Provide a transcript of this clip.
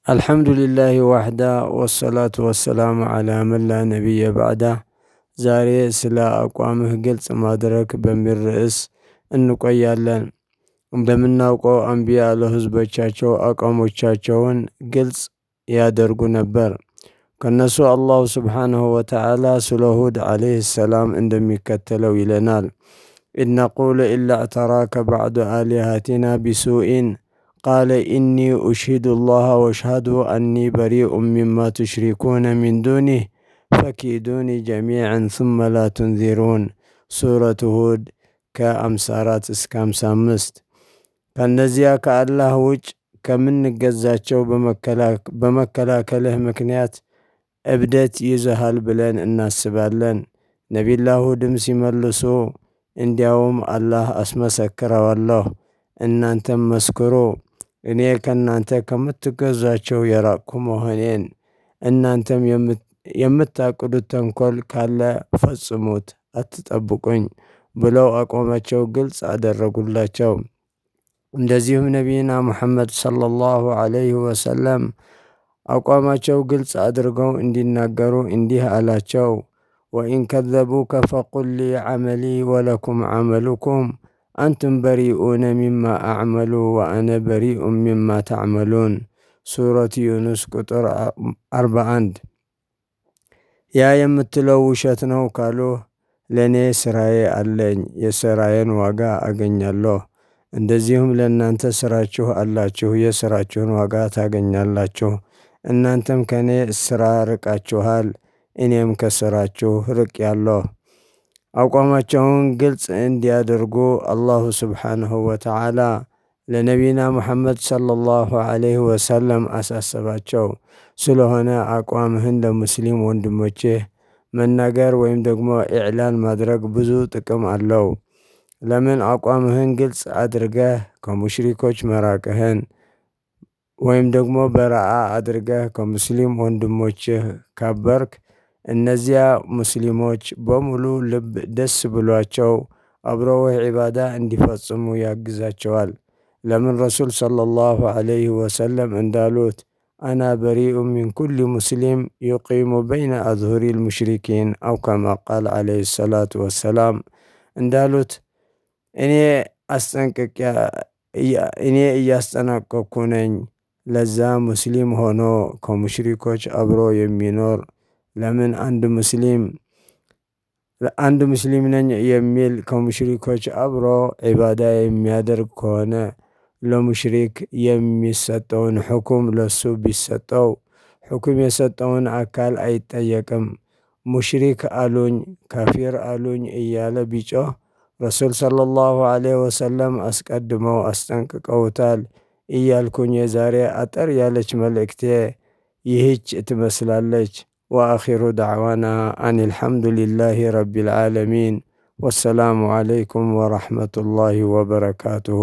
الحمد لله وحده والصلاة والسلام على من لا نبي بعده ዛሬ ስለ አቋምህ ግልጽ ማድረግ በሚል ርዕስ እንቆያለን። እንደምናውቀው አንቢያ ለህዝቦቻቸው አቋሞቻቸውን ግልጽ ያደርጉ ነበር። ከነሱ አላሁ ስብሓንሁ ወተዓላ ስለ ሁድ ዓለይሂ ሰላም እንደሚከተለው ይለናል። ኢን ነቁሉ ኢላ እዕተራከ ባዕዱ አሊሃቲና ቢሱኢን ቃለ ኢኒ ኡሽሂዱ ላህ ወሽሀዱ አኒ በሪኡ ሚማ ቱሽሪኩነ ሚን ዱኒህ ፈኪዱኒ ጀሚዐን ثመ ላ ቱንዚሩን። ሱረቱ ሁድ ከ54 እስከ 55። ከእነዚያ ከአላህ ውጭ ከምንገዛቸው በመከላከልህ ምክንያት እብደት ይዘሃል ብለን እናስባለን። ነቢላህ ሁድም ሲመልሱ እንዲያውም አላህ አስመሰክረዋለሁ፣ እናንተም መስክሩ፣ እኔ ከእናንተ ከምትገዟቸው የራቅኩ መሆኔን። እናንተም የምታቅዱት ተንኮል ካለ ፈጽሙት፣ አትጠብቁኝ ብለው አቋማቸው ግልጽ አደረጉላቸው። እንደዚሁም ነቢይና ሙሐመድ ሰለላሁ ዐለይሂ ወሰለም አቋማቸው ግልጽ አድርገው እንዲናገሩ እንዲህ አላቸው። ወኢን ከዘቡከ ፈቁል ሊ ዐመሊ ወለኩም ዐመሉኩም አንቱም በሪኡነ ሚማ አዕመሉ ወአነ በሪኡ ሚማ ተዕመሉን። ሱረት ዩኑስ ቁጥር 41። ያ የምትለው ውሸት ነው ካሉህ ለእኔ ስራዬ አለኝ፣ የስራዬን ዋጋ አገኛለሁ። እንደዚሁም ለእናንተ ስራችሁ አላችሁ፣ የስራችሁን ዋጋ ታገኛላችሁ። እናንተም ከእኔ ስራ ርቃችኋል፣ እኔም ከስራችሁ ርቄአለሁ። አቋማቸውን ግልጽ እንዲያደርጉ አላሁ ስብሓንሁ ወተዓላ ለነቢይና ሙሐመድ ሰለላሁ ዐለይሂ ወሰለም አሳሰባቸው። ስለሆነ አቋምህን ለሙስሊም ወንድሞችህ መናገር ወይም ደግሞ ኢዕላን ማድረግ ብዙ ጥቅም አለው። ለምን? አቋምህን ግልጽ አድርገህ ከሙሽሪኮች መራቅህን ወይም ደግሞ በረአ አድርገህ ከሙስሊም ወንድሞችህ ካበርክ እነዚያ ሙስሊሞች በሙሉ ልብ ደስ ብሏቸው አብረውህ ዒባዳ እንዲፈጽሙ ያግዛቸዋል። ለምን? ረሱል ሰለላሁ ዐለይሂ ወሰለም እንዳሉት አና በሪኡ ሚን ኩሊ ሙስሊም ዩቂሙ በይነ አዝሁሪ ልሙሽሪኪን አው ከማ ቃል ዐለይሂ ሰላቱ ወሰላም እንዳሉት እኔ እያስጠነቀቅኩ ነኝ ለዛ ሙስሊም ሆኖ ከሙሽሪኮች አብሮ የሚኖር። ለምን? አንድ ሙስሊም ነኝ የሚል ከሙሽሪኮች አብሮ ዒባዳ የሚያደርግ ከሆነ ለሙሽሪክ የሚሰጠውን ሕኩም ለሱ ቢሰጠው ሕኩም የሰጠውን አካል አይጠየቅም። ሙሽሪክ አሉኝ፣ ካፊር አሉኝ እያለ ቢጮህ ረሱል ሰለላሁ ዐለይሂ ወሰለም አስቀድመው አስጠንቅቀውታል እያልኩኝ የዛሬ አጠር ያለች መልእክቴ ይህች ትመስላለች። ወአኺሩ ዳዕዋና አን አልሐምዱሊላሂ ረቢል ዓለሚን ወሰላሙ ዐለይኩም ወረሕመቱላሂ ወበረካቱሁ።